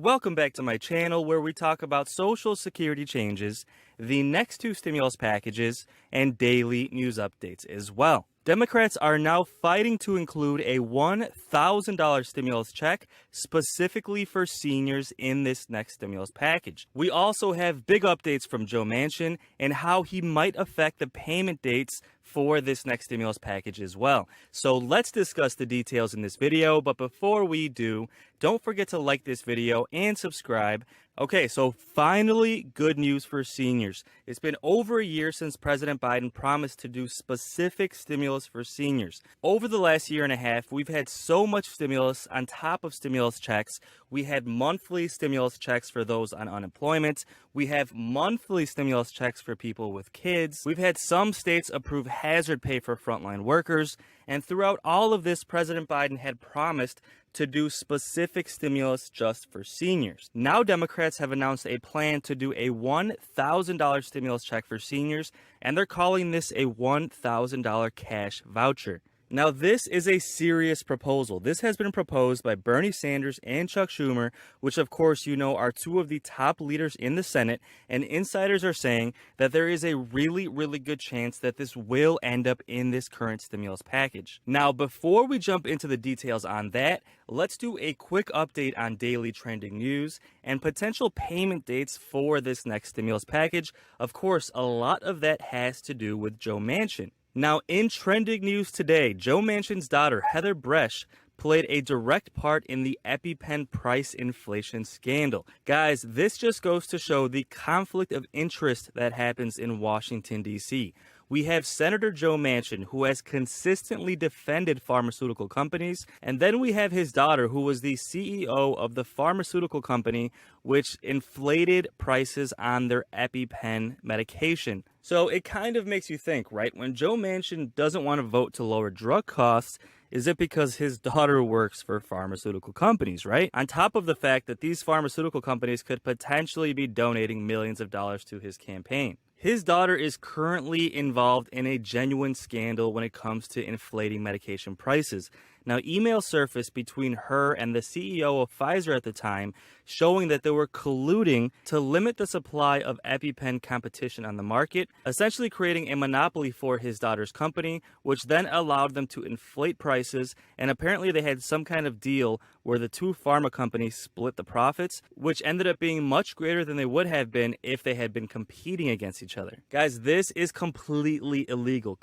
Welcome back to my channel where we talk about Social Security changes, the next two stimulus packages, and daily news updates as well. Democrats are now fighting to include a $1,000 stimulus check specifically for seniors in this next stimulus package. We also have big updates from Joe Manchin and how he might affect the payment dates for this next stimulus package as well. So let's discuss the details in this video, but before we do, don't forget to like this video and subscribe. Okay, so finally, good news for seniors. It's been over a year since President Biden promised to do specific stimulus for seniors. Over the last year and a half, we've had so much stimulus on top of stimulus checks. We had monthly stimulus checks for those on unemployment. We have monthly stimulus checks for people with kids. We've had some states approve hazard pay for frontline workers. And throughout all of this, President Biden had promised to do specific stimulus just for seniors. Now Democrats have announced a plan to do a $1,000 stimulus check for seniors, and they're calling this a $1,000 cash voucher. Now, this is a serious proposal. This has been proposed by Bernie Sanders and Chuck Schumer, which of course you know are two of the top leaders in the Senate, and insiders are saying that there is a really good chance that this will end up in this current stimulus package. Now, before we jump into the details on that, let's do a quick update on daily trending news and potential payment dates for this next stimulus package. Of course, a lot of that has to do with Joe Manchin. Now, in trending news today, Joe Manchin's daughter, Heather Bresch, played a direct part in the EpiPen price inflation scandal. Guys, this just goes to show the conflict of interest that happens in Washington, D.C. We have Senator Joe Manchin, who has consistently defended pharmaceutical companies, and then we have his daughter, who was the CEO of the pharmaceutical company, which inflated prices on their EpiPen medication. So it kind of makes you think, right? When Joe Manchin doesn't want to vote to lower drug costs, is it because his daughter works for pharmaceutical companies, right? On top of the fact that these pharmaceutical companies could potentially be donating millions of dollars to his campaign. His daughter is currently involved in a genuine scandal when it comes to inflating medication prices. Now, emails surfaced between her and the CEO of Pfizer at the time, showing that they were colluding to limit the supply of EpiPen competition on the market, essentially creating a monopoly for his daughter's company, which then allowed them to inflate prices, and apparently they had some kind of deal where the two pharma companies split the profits, which ended up being much greater than they would have been if they had been competing against each other. Guys, this is completely illegal.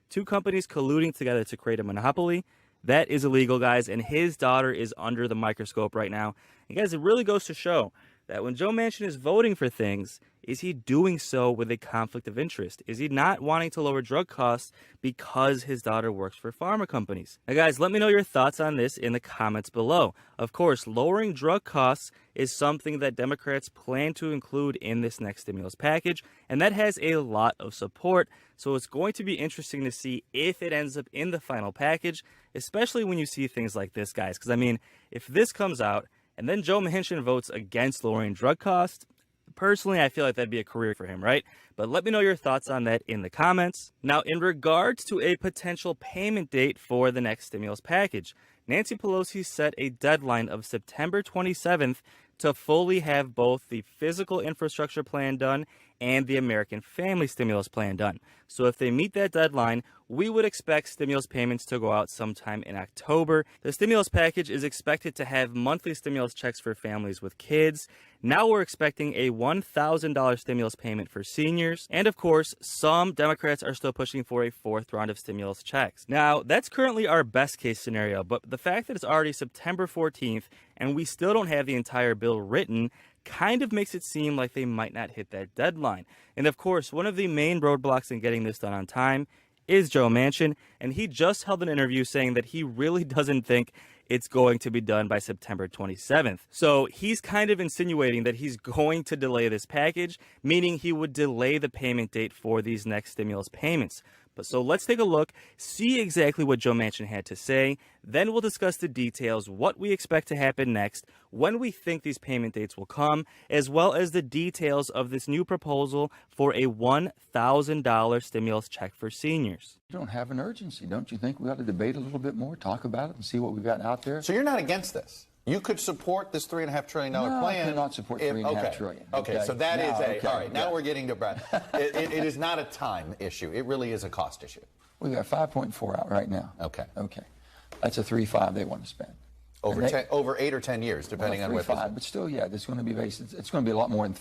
Two companies colluding together to create a monopoly. That is illegal, guys, and his daughter is under the microscope right now. And guys, it really goes to show that when Joe Manchin is voting for things, is he doing so with a conflict of interest? Is he not wanting to lower drug costs because his daughter works for pharma companies? Now, guys, let me know your thoughts on this in the comments below. Of course, lowering drug costs is something that Democrats plan to include in this next stimulus package, and that has a lot of support. So it's going to be interesting to see if it ends up in the final package, especially when you see things like this, guys. Because, I mean, if this comes out and then Joe Manchin votes against lowering drug costs, personally, I feel like that'd be a career for him, right? But let me know your thoughts on that in the comments. Now, in regards to a potential payment date for the next stimulus package, Nancy Pelosi set a deadline of September 27th to fully have both the physical infrastructure plan done and the American Family Stimulus Plan done. So if they meet that deadline, we would expect stimulus payments to go out sometime in October. The stimulus package is expected to have monthly stimulus checks for families with kids. Now we're expecting a $1,000 stimulus payment for seniors. And of course, some Democrats are still pushing for a fourth round of stimulus checks. Now, that's currently our best case scenario, but the fact that it's already September 14th and we still don't have the entire bill written kind of makes it seem like they might not hit that deadline. And of course, one of the main roadblocks in getting this done on time is Joe Manchin, and he just held an interview saying that he really doesn't think it's going to be done by September 27th. So he's kind of insinuating that he's going to delay this package, meaning he would delay the payment date for these next stimulus payments. But so let's take a look, see exactly what Joe Manchin had to say, then we'll discuss the details, what we expect to happen next, when we think these payment dates will come, as well as the details of this new proposal for a $1,000 stimulus check for seniors. You don't have an urgency. Don't you think we ought to debate a little bit more, talk about it, and see what we've got out there? So you're not against this? You could support this $3.5 trillion plan. I cannot support $3.5 trillion. Okay, so that is okay, all right, now we're getting to Brad. It is not a time issue. It really is a cost issue. We got 5.4 out right now. Okay. Okay. That's a 3.5 they want to spend. Over 8 or 10 years, depending on what. 3.5, but still, yeah, it's going to be it's going to be a lot more than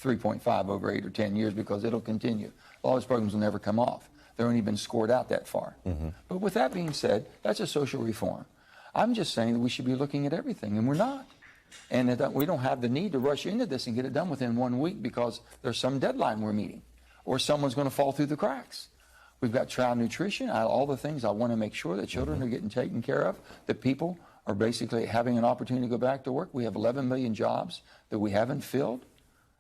3.5 over 8 or 10 years because it'll continue. A lot of those programs will never come off. They've only been scored out that far. But with that being said, that's a social reform. I'm just saying that we should be looking at everything, and we're not. And that we don't have the need to rush into this and get it done within 1 week because there's some deadline we're meeting, or someone's going to fall through the cracks. We've got child nutrition, all the things I want to make sure that children are getting taken care of, that people are basically having an opportunity to go back to work. We have 11 million jobs that we haven't filled,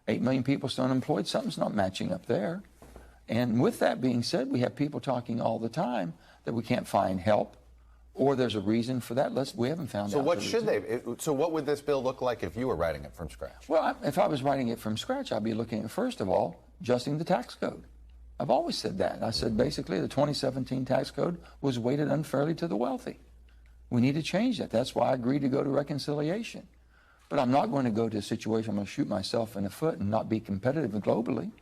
8 million people still unemployed. Something's not matching up there. And with that being said, we have people talking all the time that we can't find help, or there's a reason for that. We haven't found out. So what should they? So what would this bill look like if you were writing it from scratch? Well, if I was writing it from scratch, I'd be looking at, first of all, adjusting the tax code. I've always said that. I said basically the 2017 tax code was weighted unfairly to the wealthy. We need to change that. That's why I agreed to go to reconciliation. But I'm not going to go to a situation I'm going to shoot myself in the foot and not be competitive globally.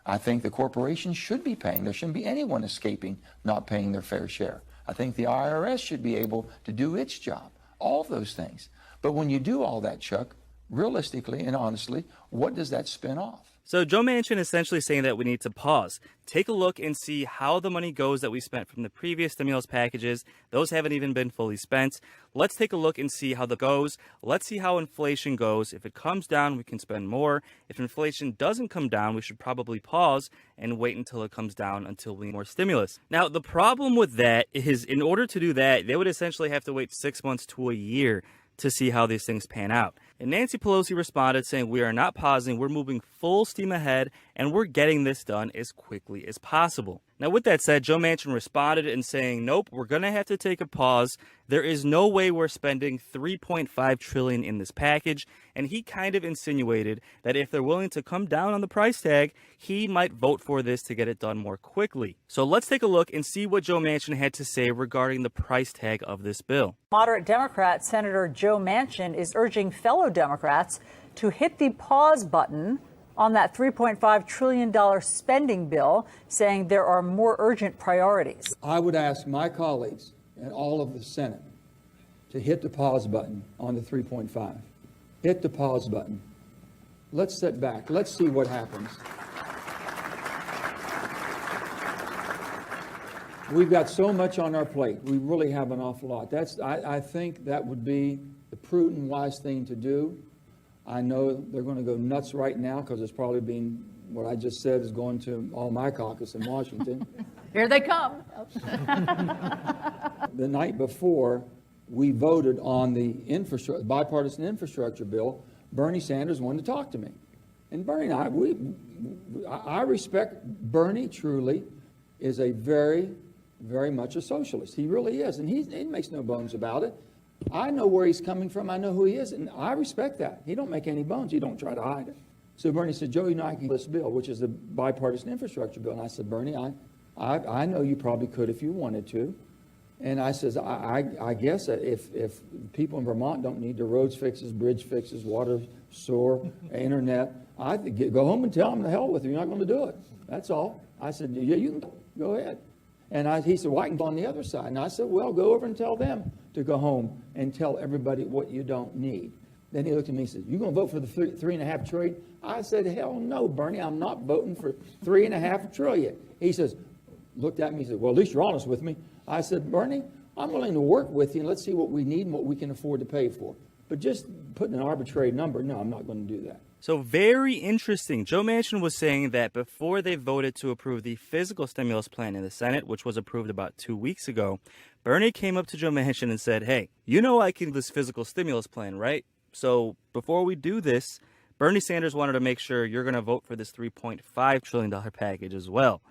I think the corporations should be paying. There shouldn't be anyone escaping not paying their fair share. I think the IRS should be able to do its job. All of those things. But when you do all that, Chuck, realistically and honestly, what does that spin off? So Joe Manchin essentially saying that we need to pause, take a look and see how the money goes that we spent from the previous stimulus packages. Those haven't even been fully spent. Let's take a look and see how that goes. Let's see how inflation goes. If it comes down, we can spend more. If inflation doesn't come down, we should probably pause and wait until it comes down until we need more stimulus. Now, the problem with that is in order to do that, they would essentially have to wait 6 months to a year to see how these things pan out. And Nancy Pelosi responded saying, we are not pausing, we're moving full steam ahead, and we're getting this done as quickly as possible. Now, with that said, Joe Manchin responded in saying, nope, we're going to have to take a pause. There is no way we're spending $3.5 trillion in this package. And he kind of insinuated that if they're willing to come down on the price tag, he might vote for this to get it done more quickly. So let's take a look and see what Joe Manchin had to say regarding the price tag of this bill. Moderate Democrat Senator Joe Manchin is urging fellow Democrats to hit the pause button on that $3.5 trillion spending bill, saying there are more urgent priorities. I would ask my colleagues and all of the Senate to hit the pause button on the 3.5. Hit the pause button. Let's sit back. Let's see what happens. We've got so much on our plate. We really have an awful lot. I think that would be the prudent, wise thing to do. I know they're going to go nuts right now because it's probably being, what I just said is going to all my caucus in Washington. Here they come. The night before we voted on the bipartisan infrastructure bill, Bernie Sanders wanted to talk to me. And Bernie and I respect Bernie truly, is a very, very much a socialist. He really is. And he makes no bones about it. I know where he's coming from. I know who he is, and I respect that. He don't make any bones. He don't try to hide it. So Bernie said, Joe, you know, I can this bill, which is the bipartisan infrastructure bill. And I said, Bernie, I know you probably could if you wanted to. And I says, I guess if people in Vermont don't need the roads fixes, bridge fixes, water, sewer, internet, go home and tell them to hell with you. You're not going to do it. That's all. I said, yeah, you can go ahead. And he said, well, I can go on the other side. And I said, well, go over and tell them to go home and tell everybody what you don't need. Then he looked at me and said, you going to vote for the $3.5 trillion? I said, hell no, Bernie, I'm not voting for $3.5 trillion. He says, looked at me and said, well, at least you're honest with me. I said, Bernie, I'm willing to work with you and let's see what we need and what we can afford to pay for. But just putting an arbitrary number, no, I'm not going to do that. So very interesting. Joe Manchin was saying that before they voted to approve the physical stimulus plan in the Senate, which was approved about 2 weeks ago, Bernie came up to Joe Manchin and said, hey, you know I can do this physical stimulus plan, right? So before we do this, Bernie Sanders wanted to make sure you're going to vote for this $3.5 trillion package as well.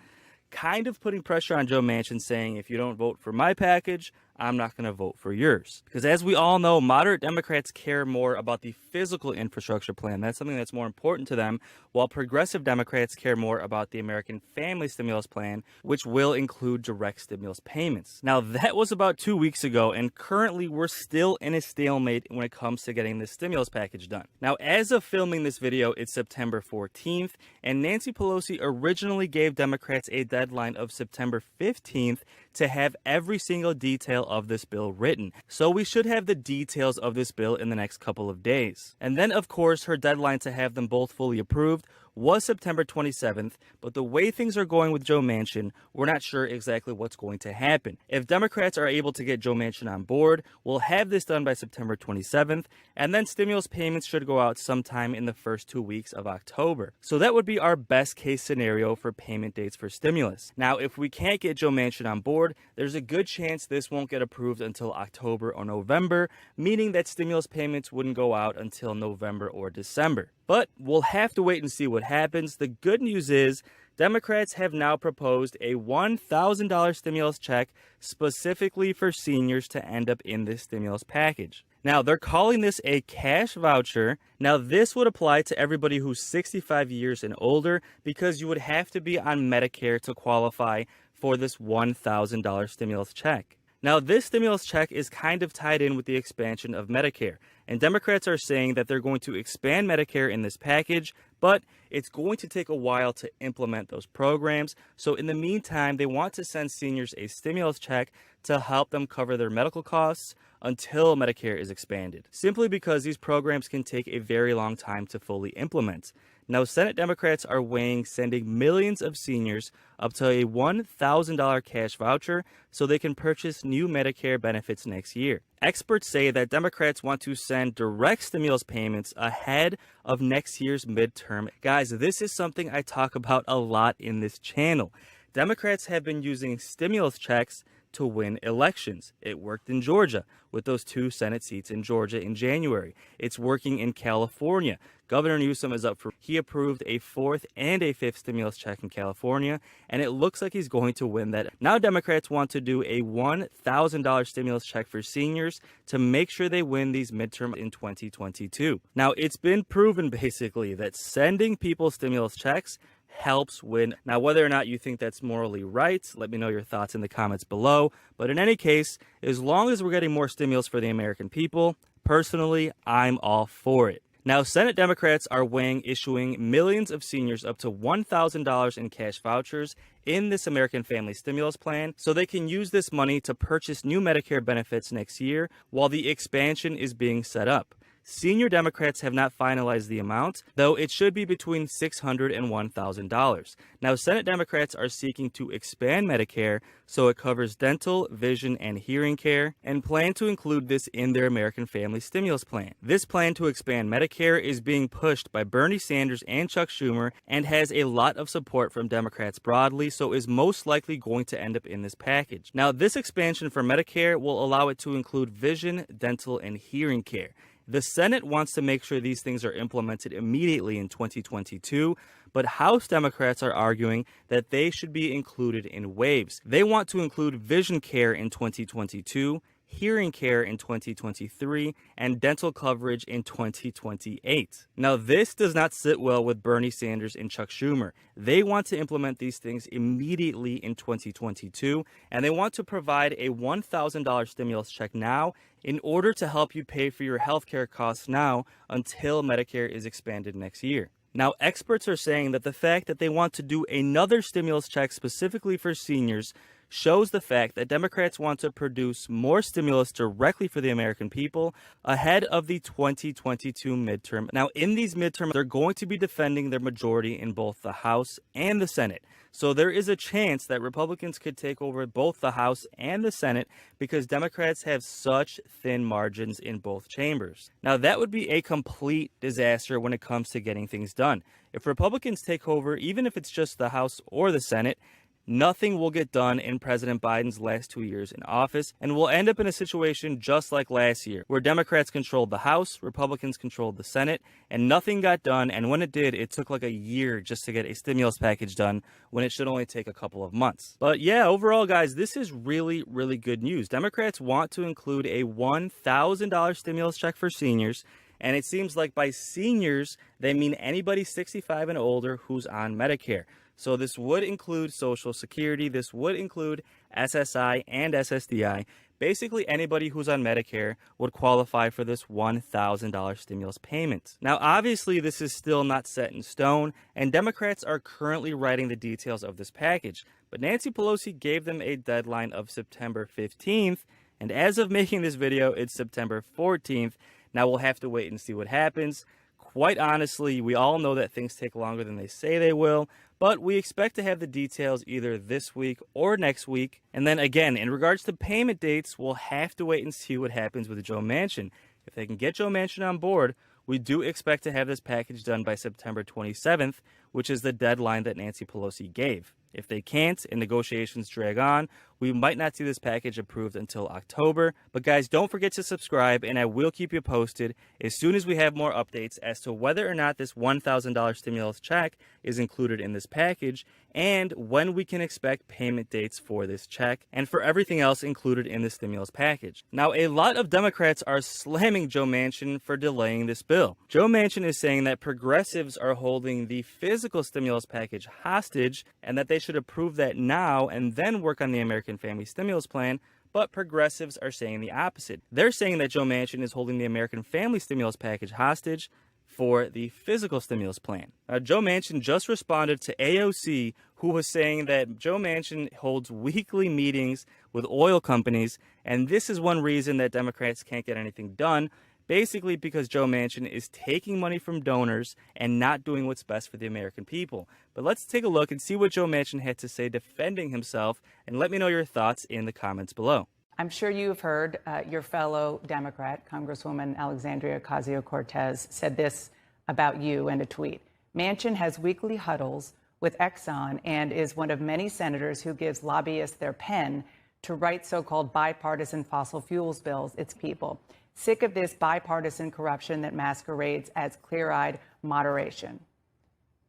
Kind of putting pressure on Joe Manchin, saying, if you don't vote for my package, I'm not going to vote for yours. Because as we all know, moderate Democrats care more about the physical infrastructure plan. That's something that's more important to them, while progressive Democrats care more about the American Family Stimulus Plan, which will include direct stimulus payments. Now, that was about 2 weeks ago, and currently we're still in a stalemate when it comes to getting this stimulus package done. Now, as of filming this video, it's September 14th, and Nancy Pelosi originally gave Democrats a deadline of September 15th to have every single detail of this bill written. So we should have the details of this bill in the next couple of days. And then, of course, her deadline to have them both fully approved was September 27th, but the way things are going with Joe Manchin, we're not sure exactly what's going to happen. If Democrats are able to get Joe Manchin on board, we'll have this done by September 27th, and then stimulus payments should go out sometime in the first 2 weeks of October. So that would be our best case scenario for payment dates for stimulus. Now, if we can't get Joe Manchin on board, there's a good chance this won't get approved until October or November, meaning that stimulus payments wouldn't go out until November or December. But we'll have to wait and see what happens. The good news is Democrats have now proposed a $1,000 stimulus check specifically for seniors to end up in this stimulus package. Now, they're calling this a cash voucher. Now, this would apply to everybody who's 65 years and older because you would have to be on Medicare to qualify for this $1,000 stimulus check. Now, this stimulus check is kind of tied in with the expansion of Medicare, and Democrats are saying that they're going to expand Medicare in this package, but it's going to take a while to implement those programs. So in the meantime, they want to send seniors a stimulus check to help them cover their medical costs until Medicare is expanded, simply because these programs can take a very long time to fully implement. Now, Senate Democrats are weighing sending millions of seniors up to a $1,000 cash voucher so they can purchase new Medicare benefits next year. Experts say that Democrats want to send direct stimulus payments ahead of next year's midterm. Guys, this is something I talk about a lot in this channel. Democrats have been using stimulus checks to win elections. It worked in Georgia with those 2 Senate seats in Georgia in January. It's working in California. Governor Newsom is up for, he approved a 4th and a 5th stimulus check in California, and it looks like he's going to win that. Now Democrats want to do a $1,000 stimulus check for seniors to make sure they win these midterms in 2022. Now, it's been proven basically that sending people stimulus checks helps win. Now, whether or not you think that's morally right, let me know your thoughts in the comments below. But in any case, as long as we're getting more stimulus for the American people, personally, I'm all for it. Now, Senate Democrats are weighing issuing millions of seniors up to $1,000 in cash vouchers in this American Family Stimulus Plan so they can use this money to purchase new Medicare benefits next year while the expansion is being set up. Senior Democrats have not finalized the amount, though it should be between $600 and $1,000. Now, Senate Democrats are seeking to expand Medicare so it covers dental, vision, and hearing care, and plan to include this in their American Family Stimulus Plan. This plan to expand Medicare is being pushed by Bernie Sanders and Chuck Schumer and has a lot of support from Democrats broadly, so is most likely going to end up in this package. Now, this expansion for Medicare will allow it to include vision, dental, and hearing care. The Senate wants to make sure these things are implemented immediately in 2022, but House Democrats are arguing that they should be included in waves. They want to include vision care in 2022, hearing care in 2023, and dental coverage in 2028. Now, this does not sit well with Bernie Sanders and Chuck Schumer. They want to implement these things immediately in 2022, and they want to provide a $1,000 stimulus check now in order to help you pay for your healthcare costs now until Medicare is expanded next year. Now, experts are saying that the fact that they want to do another stimulus check specifically for seniors shows the fact that Democrats want to produce more stimulus directly for the American people ahead of the 2022 midterm. Now, in these midterms, they're going to be defending their majority in both the House and the Senate. So there is a chance that Republicans could take over both the House and the Senate because Democrats have such thin margins in both chambers. Now, that would be a complete disaster when it comes to getting things done. If Republicans take over, even if it's just the House or the Senate, nothing will get done in President Biden's last 2 years in office, and we'll end up in a situation just like last year, where Democrats controlled the House, Republicans controlled the Senate, and nothing got done, and when it did, it took like a year just to get a stimulus package done, when it should only take a couple of months. But yeah, overall, guys, this is really, really good news. Democrats want to include a $1,000 stimulus check for seniors, and it seems like by seniors, they mean anybody 65 and older who's on Medicare. So this would include Social Security, this would include SSI and SSDI. Basically, anybody who's on Medicare would qualify for this $1,000 stimulus payment. Now, obviously, this is still not set in stone, and Democrats are currently writing the details of this package. But Nancy Pelosi gave them a deadline of September 15th, and as of making this video, it's September 14th. Now, we'll have to wait and see what happens. Quite honestly, we all know that things take longer than they say they will, but we expect to have the details either this week or next week. And then again, in regards to payment dates, we'll have to wait and see what happens with Joe Manchin. If they can get Joe Manchin on board, we do expect to have this package done by September 27th, which is the deadline that Nancy Pelosi gave. If they can't and negotiations drag on, we might not see this package approved until October. But guys, don't forget to subscribe, and I will keep you posted as soon as we have more updates as to whether or not this $1,000 stimulus check is included in this package, and when we can expect payment dates for this check and for everything else included in the stimulus package. Now, a lot of Democrats are slamming Joe Manchin for delaying this bill. Joe Manchin is saying that progressives are holding the physical stimulus package hostage and that they should approve that now and then work on the American Family Stimulus Plan, but progressives are saying the opposite. They're saying that Joe Manchin is holding the American Family Stimulus Package hostage for the physical stimulus plan. Joe Manchin just responded to AOC, who was saying that Joe Manchin holds weekly meetings with oil companies, and this is one reason that Democrats can't get anything done, basically because Joe Manchin is taking money from donors and not doing what's best for the American people. But let's take a look and see what Joe Manchin had to say defending himself, and let me know your thoughts in the comments below. I'm sure you've heard your fellow Democrat, Congresswoman Alexandria Ocasio-Cortez, said this about you in a tweet. Manchin has weekly huddles with Exxon and is one of many senators who gives lobbyists their pen to write so-called bipartisan fossil fuels bills. It's people sick of this bipartisan corruption that masquerades as clear-eyed moderation.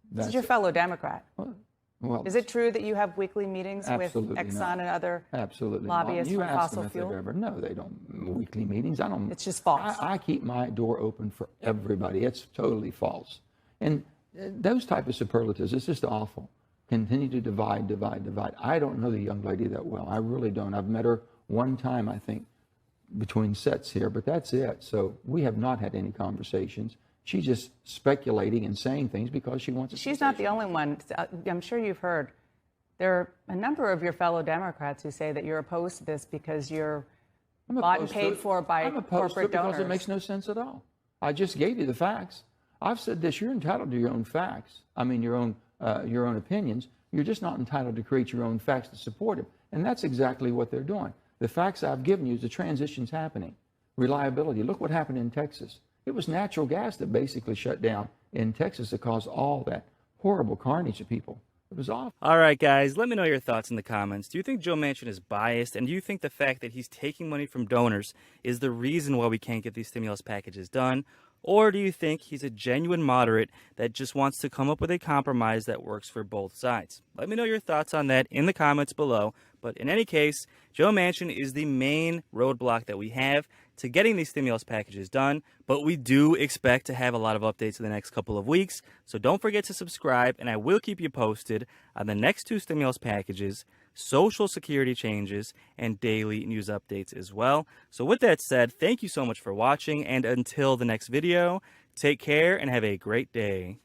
This is your fellow Democrat. Well, is it true that you have weekly meetings with Exxon not. and other absolutely lobbyists not. for fossil fuel? No, they don't. Weekly meetings. I don't. It's just false. I keep my door open for everybody. It's totally false. And those type of superlatives, it's just awful. Continue to divide. I don't know the young lady that well. I really don't. I've met her one time, I think, between sets here, but that's it. So we have not had any conversations. She's just speculating and saying things because she wants to. She's not the only one. I'm sure you've heard. There are a number of your fellow Democrats who say that you're opposed to this because you're bought and paid for by corporate donors. Because it makes no sense at all. I just gave you the facts. I've said this. You're entitled to your own facts. I mean, your own opinions. You're just not entitled to create your own facts to support it. And that's exactly what they're doing. The facts I've given you is the transition's happening. Reliability. Look what happened in Texas. It was natural gas that basically shut down in Texas that caused all that horrible carnage to people. It was awful. All right, guys, let me know your thoughts in the comments. Do you think Joe Manchin is biased? And do you think the fact that he's taking money from donors is the reason why we can't get these stimulus packages done? Or do you think he's a genuine moderate that just wants to come up with a compromise that works for both sides? Let me know your thoughts on that in the comments below. But in any case, Joe Manchin is the main roadblock that we have to getting these stimulus packages done. But we do expect to have a lot of updates in the next couple of weeks. So don't forget to subscribe, and I will keep you posted on the next two stimulus packages, Social Security changes, and daily news updates as well. So with that said, thank you so much for watching, and until the next video, take care and have a great day.